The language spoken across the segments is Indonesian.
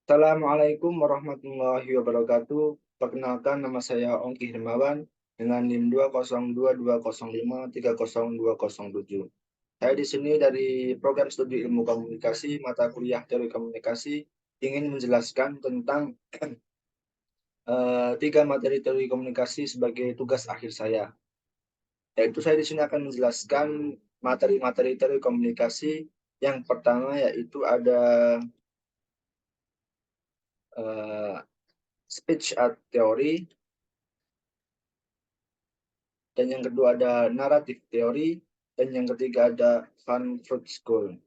Assalamualaikum warahmatullahi wabarakatuh. Perkenalkan nama saya Ongki Hermawan dengan NIM 20220530207. Saya di sini dari program studi ilmu komunikasi, mata kuliah teori komunikasi, ingin menjelaskan tentang tiga materi teori komunikasi sebagai tugas akhir saya. Yaitu saya di sini akan menjelaskan materi-materi teori komunikasi. Yang pertama yaitu ada eh, speech art theory, dan yang kedua ada narrative theory, dan yang ketiga ada Frankfurt School.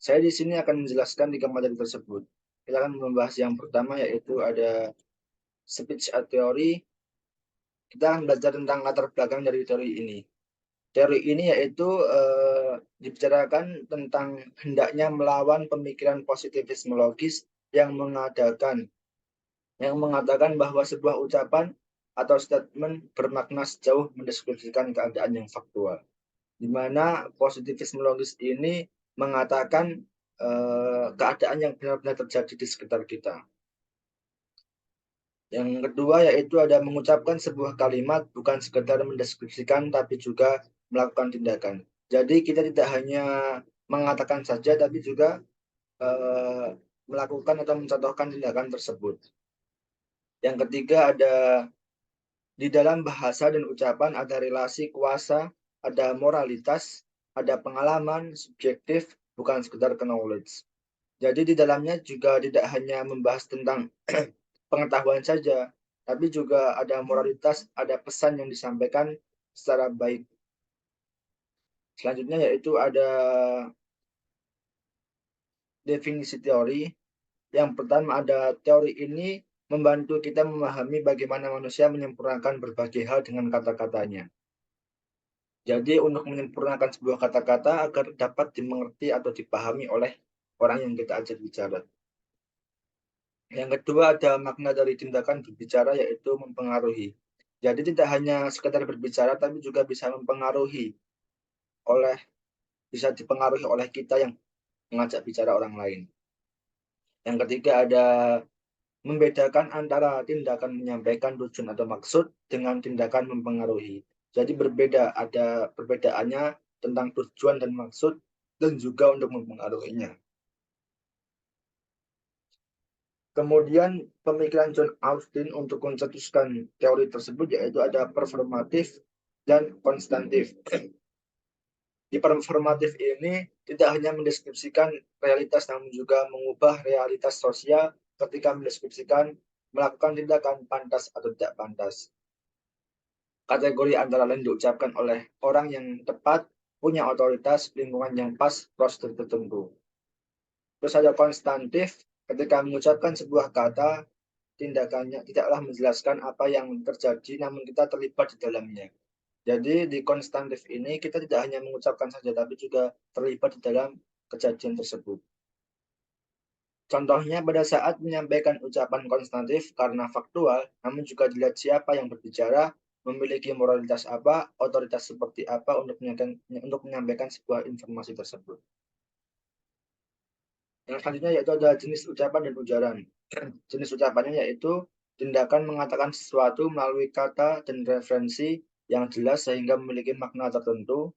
Saya di sini akan menjelaskan tiga materi tersebut. Kita akan membahas yang pertama yaitu ada speech art theory. Kita akan belajar tentang latar belakang dari teori ini. Teori ini yaitu dibicarakan tentang hendaknya melawan pemikiran positivisme logis yang mengatakan bahwa sebuah ucapan atau statement bermakna sejauh mendeskripsikan keadaan yang faktual, di mana positivisme logis ini mengatakan keadaan yang benar-benar terjadi di sekitar kita. Yang kedua yaitu ada mengucapkan sebuah kalimat bukan sekedar mendeskripsikan tapi juga melakukan tindakan. Jadi kita tidak hanya mengatakan saja tapi juga eh, melakukan atau mencontohkan tindakan tersebut. Yang ketiga ada di dalam bahasa dan ucapan ada relasi kuasa, ada moralitas, ada pengalaman subjektif, bukan sekedar knowledge. Jadi di dalamnya juga tidak hanya membahas tentang pengetahuan saja, tapi juga ada moralitas, ada pesan yang disampaikan secara baik. Selanjutnya yaitu ada definisi teori. Yang pertama ada teori ini membantu kita memahami bagaimana manusia menyempurnakan berbagai hal dengan kata-katanya. Jadi untuk menyempurnakan sebuah kata-kata agar dapat dimengerti atau dipahami oleh orang yang kita ajak bicara. Yang kedua ada makna dari tindakan berbicara yaitu mempengaruhi. Jadi tidak hanya sekedar berbicara tapi juga bisa dipengaruhi oleh kita yang mengajak bicara orang lain. Yang ketiga ada membedakan antara tindakan menyampaikan tujuan atau maksud dengan tindakan mempengaruhi. Jadi ada perbedaannya tentang tujuan dan maksud dan juga untuk mempengaruhinya. Kemudian pemikiran John Austin untuk mencetuskan teori tersebut yaitu ada performatif dan konstantif. Di performatif ini tidak hanya mendeskripsikan realitas namun juga mengubah realitas sosial ketika mendeskripsikan melakukan tindakan pantas atau tidak pantas. Kategori antara lain diucapkan oleh orang yang tepat, punya otoritas, lingkungan yang pas, prosedur tertentu. Terus ada konstantif, ketika mengucapkan sebuah kata, tindakannya tidaklah menjelaskan apa yang terjadi, namun kita terlibat di dalamnya. Jadi di konstantif ini kita tidak hanya mengucapkan saja, tapi juga terlibat di dalam kejadian tersebut. Contohnya pada saat menyampaikan ucapan konstantif karena faktual, namun juga dilihat siapa yang berbicara, memiliki moralitas apa, otoritas seperti apa untuk menyampaikan sebuah informasi tersebut. Yang selanjutnya yaitu ada jenis ucapan dan ujaran. Jenis ucapannya yaitu tindakan mengatakan sesuatu melalui kata dan referensi yang jelas sehingga memiliki makna tertentu.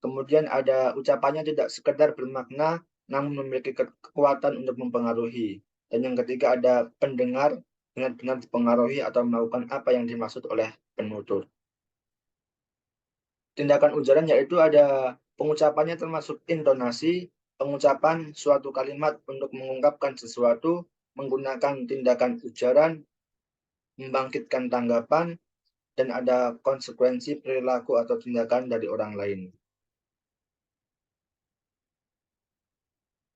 Kemudian ada ucapannya tidak sekedar bermakna, namun memiliki kekuatan untuk mempengaruhi. Dan yang ketiga ada pendengar benar-benar dipengaruhi atau melakukan apa yang dimaksud oleh penutur. Tindakan ujaran yaitu ada pengucapannya termasuk intonasi, pengucapan suatu kalimat untuk mengungkapkan sesuatu, menggunakan tindakan ujaran, membangkitkan tanggapan, dan ada konsekuensi perilaku atau tindakan dari orang lain.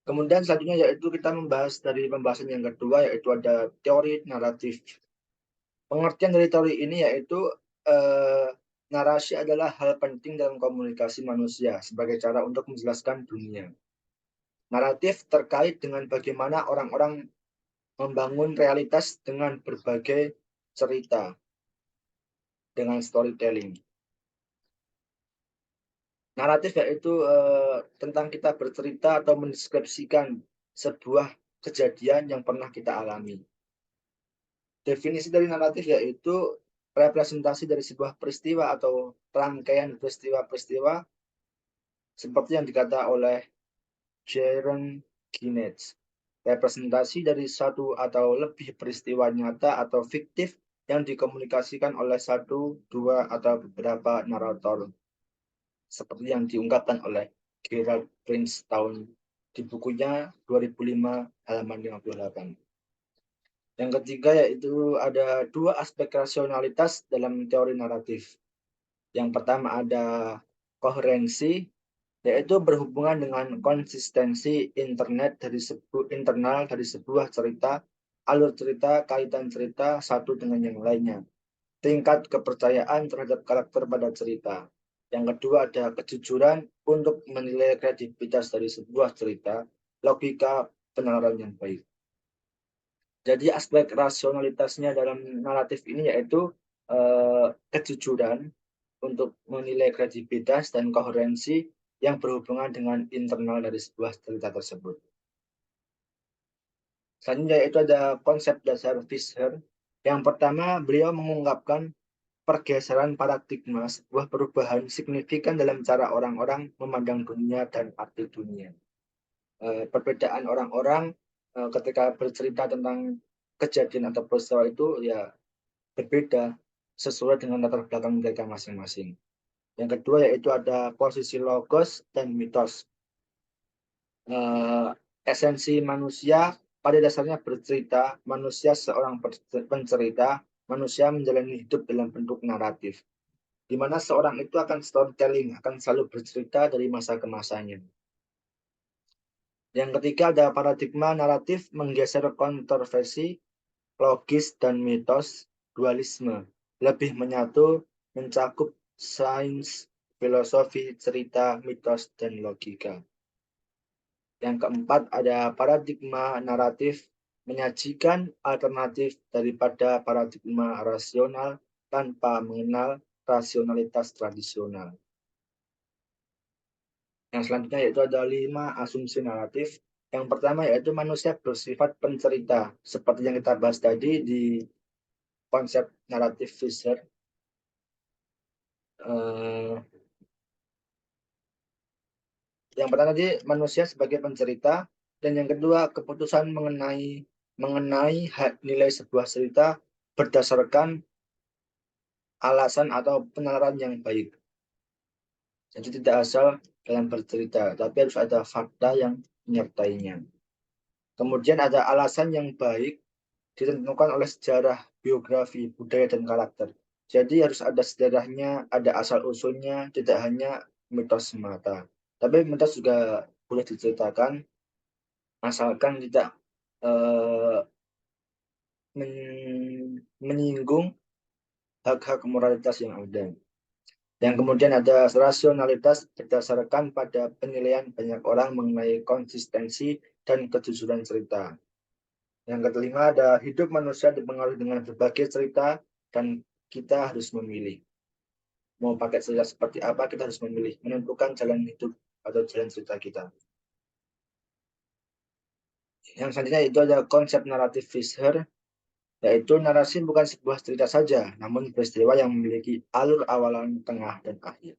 Kemudian selanjutnya yaitu kita membahas dari pembahasan yang kedua yaitu ada teori naratif. Pengertian dari teori ini yaitu narasi adalah hal penting dalam komunikasi manusia sebagai cara untuk menjelaskan dunia. Naratif terkait dengan bagaimana orang-orang membangun realitas dengan berbagai cerita, dengan storytelling. Naratif yaitu tentang kita bercerita atau mendeskripsikan sebuah kejadian yang pernah kita alami. Definisi dari naratif yaitu representasi dari sebuah peristiwa atau rangkaian peristiwa-peristiwa seperti yang dikata oleh Jaron Ginets. Representasi dari satu atau lebih peristiwa nyata atau fiktif yang dikomunikasikan oleh satu, dua, atau beberapa narator. Seperti yang diungkapkan oleh Gerald Prince di bukunya 2005 halaman 58. Yang ketiga yaitu ada dua aspek rasionalitas dalam teori naratif. Yang pertama ada koherensi, yaitu berhubungan dengan konsistensi internal dari sebuah cerita, alur cerita, kaitan cerita satu dengan yang lainnya. Tingkat kepercayaan terhadap karakter pada cerita. Yang kedua ada kejujuran untuk menilai kredibilitas dari sebuah cerita, logika penalaran yang baik. Jadi aspek rasionalitasnya dalam naratif ini yaitu kejujuran untuk menilai kredibilitas dan koherensi yang berhubungan dengan internal dari sebuah cerita tersebut. Selanjutnya yaitu ada konsep dasar Fisher. Yang pertama, beliau mengungkapkan pergeseran paradigma, sebuah perubahan signifikan dalam cara orang-orang memandang dunia dan arti dunia. Perbedaan orang-orang ketika bercerita tentang kejadian atau peristiwa itu ya berbeda sesuai dengan latar belakang mereka masing-masing. Yang kedua yaitu ada posisi logos dan mitos. Esensi manusia pada dasarnya bercerita, manusia seorang pencerita, manusia menjalani hidup dalam bentuk naratif, di mana seorang itu akan storytelling, akan selalu bercerita dari masa ke masanya. Yang ketiga ada paradigma naratif menggeser kontroversi, logis dan mitos, dualisme, lebih menyatu, mencakup sains, filosofi, cerita, mitos, dan logika. Yang keempat ada paradigma naratif menyajikan alternatif daripada paradigma rasional tanpa mengenal rasionalitas tradisional. Yang selanjutnya yaitu ada 5 asumsi naratif. Yang pertama yaitu manusia bersifat pencerita, seperti yang kita bahas tadi di konsep naratif Fisher. Yang pertama tadi manusia sebagai pencerita, dan yang kedua keputusan mengenai nilai sebuah cerita berdasarkan alasan atau penalaran yang baik. Jadi tidak asal dalam bercerita, tapi harus ada fakta yang menyertainya. Kemudian ada alasan yang baik ditentukan oleh sejarah, biografi, budaya, dan karakter. Jadi harus ada sejarahnya, ada asal-usulnya, tidak hanya mitos semata. Tapi mitos juga boleh diceritakan, asalkan tidak menyinggung hak-hak moralitas yang ada. Yang kemudian ada rasionalitas berdasarkan pada penilaian banyak orang mengenai konsistensi dan kejujuran cerita. Yang kelima ada hidup manusia dipengaruhi dengan berbagai cerita dan kita harus memilih. Mau pakai cerita seperti apa, kita harus memilih, menentukan jalan hidup atau jalan cerita kita. Yang selanjutnya itu ada konsep naratif Fisher, yaitu narasi bukan sebuah cerita saja, namun peristiwa yang memiliki alur awalan, tengah, dan akhir.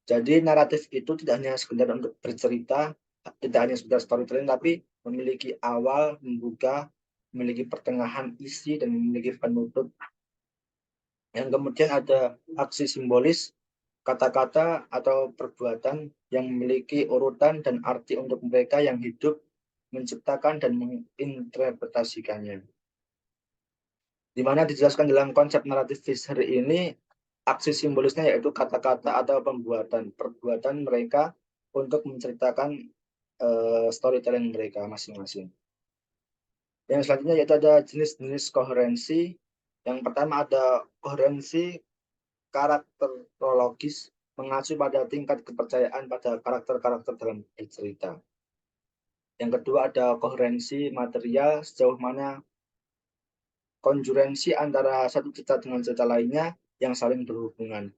Jadi naratif itu tidak hanya sekedar untuk bercerita, tidak hanya sekedar storytelling, tapi memiliki awal, membuka, memiliki pertengahan isi, dan memiliki penutup. Yang kemudian ada aksi simbolis, kata-kata atau perbuatan yang memiliki urutan dan arti untuk mereka yang hidup, menciptakan, dan menginterpretasikannya. Di mana dijelaskan dalam konsep naratif Fisher ini, aksi simbolisnya yaitu kata-kata atau perbuatan mereka untuk menceritakan storytelling mereka masing-masing. Yang selanjutnya yaitu ada jenis-jenis koherensi. Yang pertama ada koherensi karakterologis, mengacu pada tingkat kepercayaan pada karakter-karakter dalam cerita. Yang kedua ada koherensi material, sejauh mana konjurensi antara satu cerita dengan cerita lainnya yang saling berhubungan.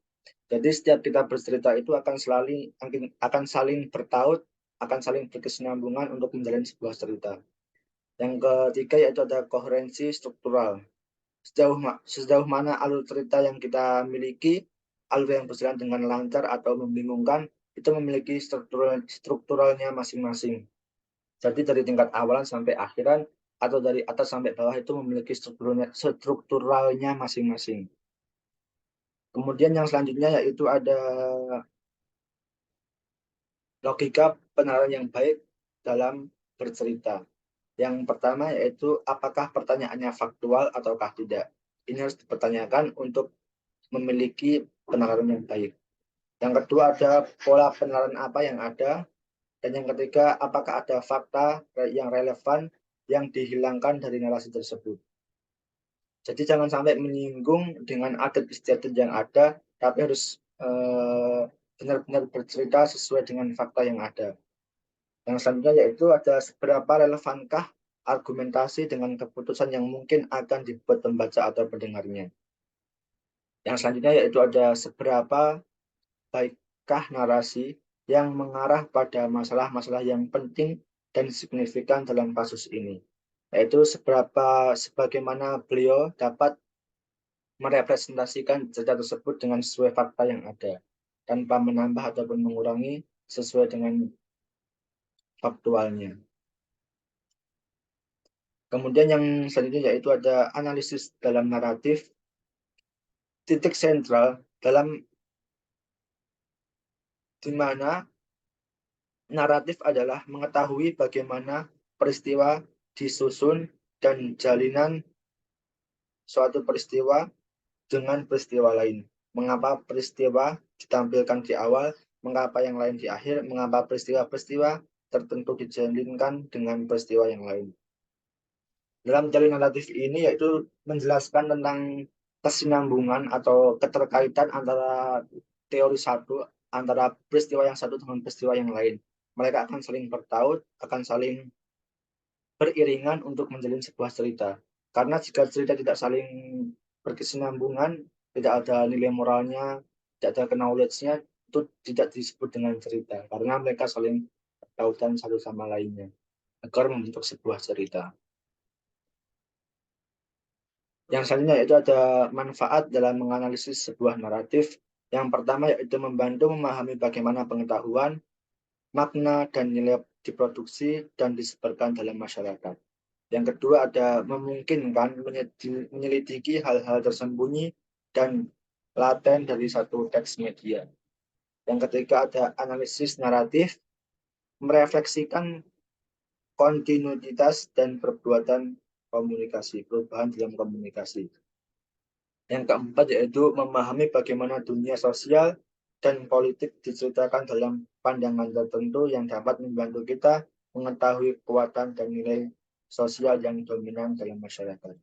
Jadi setiap kita bercerita itu akan saling bertaut, akan saling berkesinambungan untuk menjalani sebuah cerita. Yang ketiga yaitu ada koherensi struktural. Sejauh mana alur cerita yang kita miliki, alur yang berjalan dengan lancar atau membingungkan, itu memiliki strukturalnya masing-masing. Jadi dari tingkat awalan sampai akhiran, atau dari atas sampai bawah itu memiliki strukturalnya masing-masing. Kemudian yang selanjutnya yaitu ada logika penalaran yang baik dalam bercerita. Yang pertama yaitu apakah pertanyaannya faktual ataukah tidak. Ini harus dipertanyakan untuk memiliki penalaran yang baik. Yang kedua ada pola penalaran apa yang ada. Dan yang ketiga apakah ada fakta yang relevan yang dihilangkan dari narasi tersebut. Jadi jangan sampai menyinggung dengan adat istiadat yang ada, tapi harus benar-benar bercerita sesuai dengan fakta yang ada. Yang selanjutnya yaitu ada seberapa relevankah argumentasi dengan keputusan yang mungkin akan dibuat pembaca atau pendengarnya. Yang selanjutnya yaitu ada seberapa baikkah narasi yang mengarah pada masalah-masalah yang penting dan signifikan dalam kasus ini. Yaitu sebagaimana beliau dapat merepresentasikan cerita tersebut dengan sesuai fakta yang ada, tanpa menambah ataupun mengurangi sesuai dengan faktualnya. Kemudian yang selanjutnya yaitu ada analisis dalam naratif. Titik sentral dalam di mana naratif adalah mengetahui bagaimana peristiwa disusun dan jalinan suatu peristiwa dengan peristiwa lain. Mengapa peristiwa ditampilkan di awal, mengapa yang lain di akhir, mengapa peristiwa-peristiwa tertentu dijalinkan dengan peristiwa yang lain. Dalam teori naratif ini yaitu menjelaskan tentang kesinambungan atau keterkaitan antara teori satu, antara peristiwa yang satu dengan peristiwa yang lain. Mereka akan saling bertaut, akan saling beriringan untuk menjalin sebuah cerita. Karena jika cerita tidak saling berkesinambungan, tidak ada nilai moralnya, tidak ada knowledge-nya, itu tidak disebut dengan cerita. Karena mereka saling berkaitan satu sama lainnya agar membentuk sebuah cerita. Yang selanjutnya yaitu ada manfaat dalam menganalisis sebuah naratif. Yang pertama yaitu membantu memahami bagaimana pengetahuan, makna, dan nilai diproduksi dan disebarkan dalam masyarakat. Yang kedua ada memungkinkan menyelidiki hal-hal tersembunyi dan laten dari satu teks media. Yang ketiga ada analisis naratif, merefleksikan kontinuitas dan perubahan dalam komunikasi. Yang keempat yaitu memahami bagaimana dunia sosial dan politik diceritakan dalam pandangan tertentu yang dapat membantu kita mengetahui kekuatan dan nilai sosial yang dominan dalam masyarakat.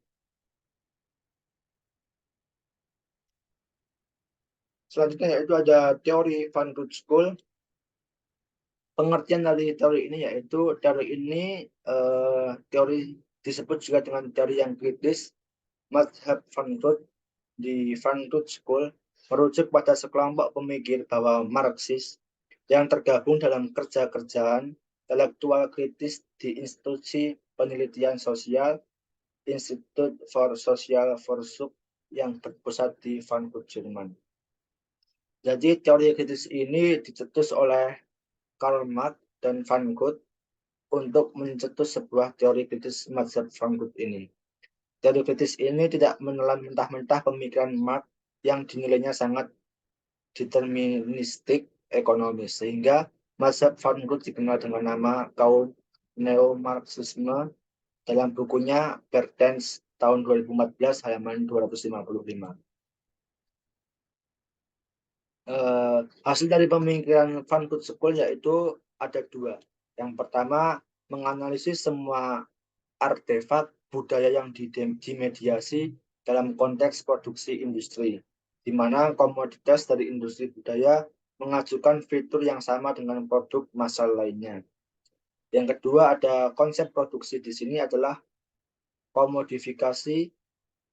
Selanjutnya yaitu ada teori Van Root School. Pengertian dari teori ini yaitu teori disebut juga dengan teori yang kritis. Madhab Van Root di Van Root School merujuk pada sekelompok pemikir bahwa Marxis yang tergabung dalam kerja-kerjaan intelektual kritis di institusi penelitian sosial Institute for Social Forschung yang berpusat di Frankfurt, Jerman. Jadi teori kritis ini dicetus oleh Karl Marx dan Van Gogh untuk mencetus sebuah teori kritis mazhab Frankfurt ini. Teori kritis ini tidak menelan mentah-mentah pemikiran Marx yang dinilainya sangat deterministik ekonomis, sehingga mazhab Van Gogh dikenal dengan nama kaum neo-Marxisme dalam bukunya Bertens tahun 2014 halaman 255. Hasil dari pemikiran Van Gogh School yaitu ada dua. Yang pertama, menganalisis semua artefak budaya yang dimediasi dalam konteks produksi industri, di mana komoditas dari industri budaya mengajukan fitur yang sama dengan produk massal lainnya. Yang kedua, ada konsep produksi di sini adalah komodifikasi,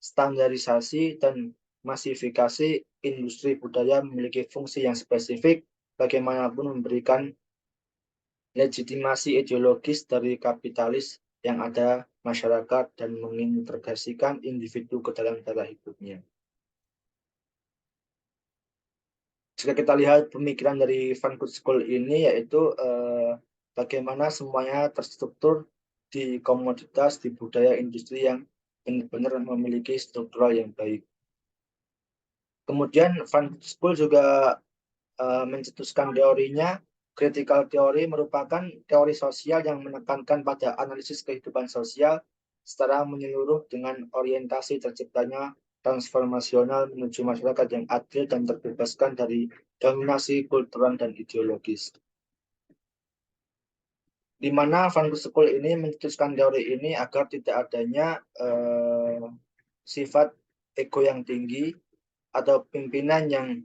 standarisasi, dan masifikasi. Industri budaya memiliki fungsi yang spesifik, bagaimanapun memberikan legitimasi ideologis dari kapitalis yang ada masyarakat dan mengintegrasikan individu ke dalam cara hidupnya. Jika kita lihat pemikiran dari Van Good School ini, yaitu bagaimana semuanya terstruktur di komoditas, di budaya industri yang benar-benar memiliki struktural yang baik. Kemudian Van Good School juga mencetuskan teorinya. Critical theory merupakan teori sosial yang menekankan pada analisis kehidupan sosial secara menyeluruh dengan orientasi terciptanya transformasional menuju masyarakat yang adil dan terbebaskan dari dominasi kultural dan ideologis. Di mana Van School ini mencetuskan teori ini agar tidak adanya sifat ego yang tinggi atau pimpinan yang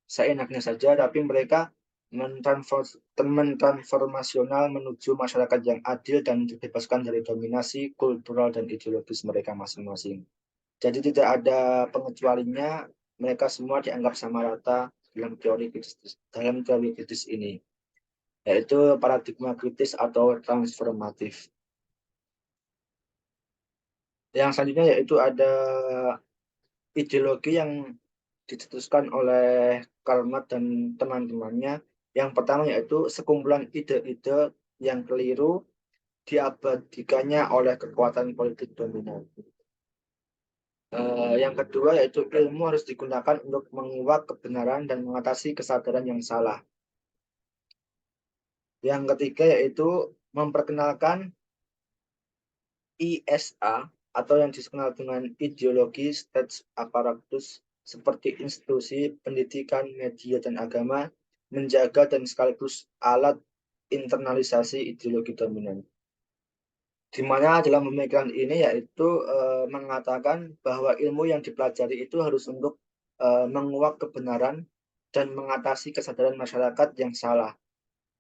seenaknya saja, tapi mereka mentransformasional menuju masyarakat yang adil dan dibebaskan dari dominasi kultural dan ideologis mereka masing-masing. Jadi tidak ada pengecualinya, mereka semua dianggap sama rata dalam teori kritis ini, yaitu paradigma kritis atau transformatif. Yang selanjutnya yaitu ada ideologi yang dicetuskan oleh Karl Marx dan teman-temannya. Yang pertama yaitu sekumpulan ide-ide yang keliru diabadikannya oleh kekuatan politik dominan. Yang kedua yaitu ilmu harus digunakan untuk menguak kebenaran dan mengatasi kesadaran yang salah. Yang ketiga yaitu memperkenalkan ISA atau yang dikenal dengan ideologi state apparatus seperti institusi, pendidikan, media, dan agama, menjaga dan sekaligus alat internalisasi ideologi dominan. Di mana dalam pemikiran ini yaitu mengatakan bahwa ilmu yang dipelajari itu harus untuk menguak kebenaran dan mengatasi kesadaran masyarakat yang salah.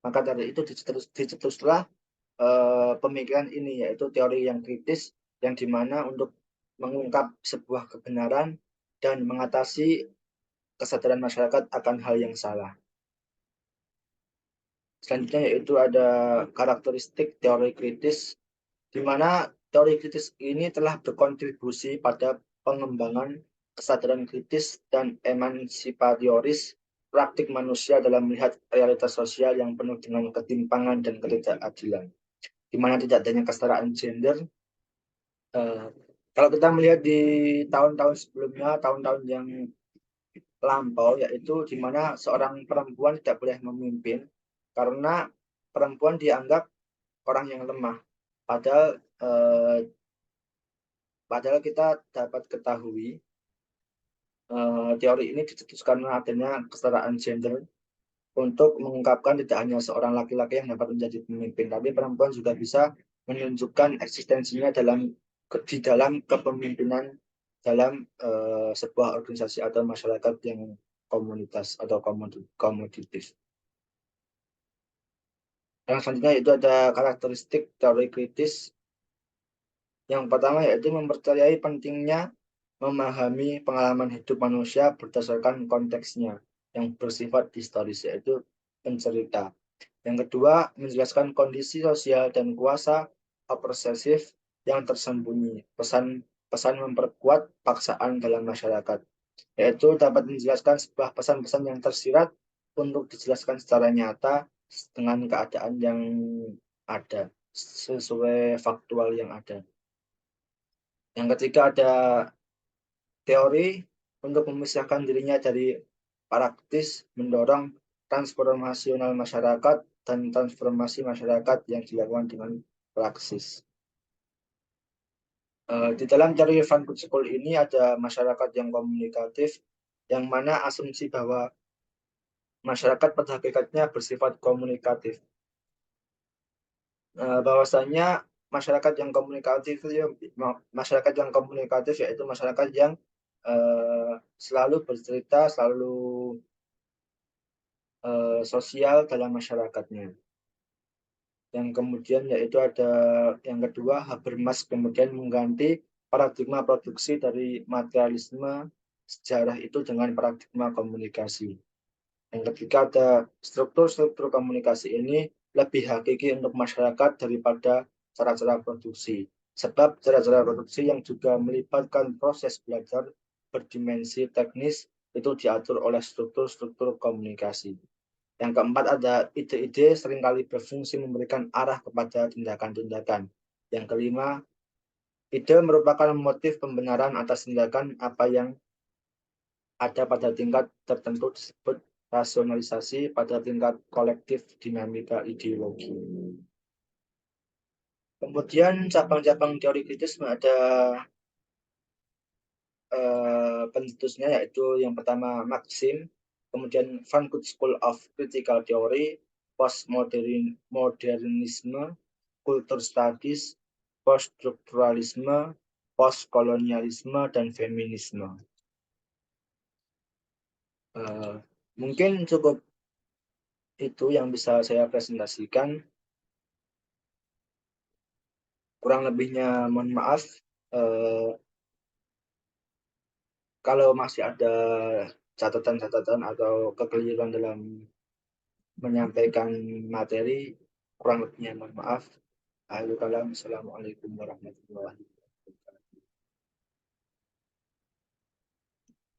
Maka dari itu dicetuslah pemikiran ini, yaitu teori yang kritis, yang dimana untuk mengungkap sebuah kebenaran dan mengatasi kesadaran masyarakat akan hal yang salah. Selanjutnya yaitu ada karakteristik teori kritis, di mana teori kritis ini telah berkontribusi pada pengembangan kesadaran kritis dan emansipatoris praktik manusia dalam melihat realitas sosial yang penuh dengan ketimpangan dan ketidakadilan, di mana tidak adanya kesetaraan gender. Kalau kita melihat di tahun-tahun sebelumnya, tahun-tahun yang lampau, yaitu di mana seorang perempuan tidak boleh memimpin karena perempuan dianggap orang yang lemah. Padahal kita dapat ketahui teori ini dicetuskan adanya kesetaraan gender untuk mengungkapkan tidak hanya seorang laki-laki yang dapat menjadi pemimpin, tapi perempuan juga bisa menunjukkan eksistensinya di dalam kepemimpinan dalam sebuah organisasi atau masyarakat yang komunitas atau komoditif. Yang selanjutnya itu ada karakteristik teori kritis. Yang pertama yaitu mempercayai pentingnya memahami pengalaman hidup manusia berdasarkan konteksnya yang bersifat historis, yaitu pencerita. Yang kedua, menjelaskan kondisi sosial dan kuasa opresif yang tersembunyi. Pesan memperkuat paksaan dalam masyarakat, yaitu dapat menjelaskan sebuah pesan-pesan yang tersirat untuk dijelaskan secara nyata dengan keadaan yang ada, sesuai faktual yang ada. Yang ketiga ada teori untuk memisahkan dirinya dari praktis, mendorong transformasional masyarakat dan transformasi masyarakat yang dilakukan dengan praksis. Di dalam teori Van Good School ini ada masyarakat yang komunikatif, yang mana asumsi bahwa masyarakat pada hakikatnya bersifat komunikatif. Bahwasanya masyarakat yang komunikatif yaitu masyarakat yang selalu bercerita, selalu sosial dalam masyarakatnya. Yang kemudian yaitu ada yang kedua, Habermas kemudian mengganti paradigma produksi dari materialisme sejarah itu dengan paradigma komunikasi. Yang ketiga ada struktur komunikasi ini lebih hakiki untuk masyarakat daripada cara-cara produksi. Sebab cara-cara produksi yang juga melibatkan proses belajar berdimensi teknis itu diatur oleh struktur-struktur komunikasi. Yang keempat ada ide-ide seringkali berfungsi memberikan arah kepada tindakan-tindakan. Yang kelima, ide merupakan motif pembenaran atas tindakan apa yang ada pada tingkat tertentu disebut rasionalisasi, pada tingkat kolektif dinamika ideologi. Kemudian cabang-cabang teori kritis ada pencetusnya, yaitu yang pertama Maxim, kemudian Frankfurt School of Critical Theory, postmodernisme, culture studies, poststrukturalisme, postkolonialisme, dan feminisme. Mungkin cukup itu yang bisa saya presentasikan. Kurang lebihnya mohon maaf. Kalau masih ada catatan-catatan atau kekeliruan dalam menyampaikan materi, kurang lebihnya mohon maaf. Assalamualaikum warahmatullahi wabarakatuh.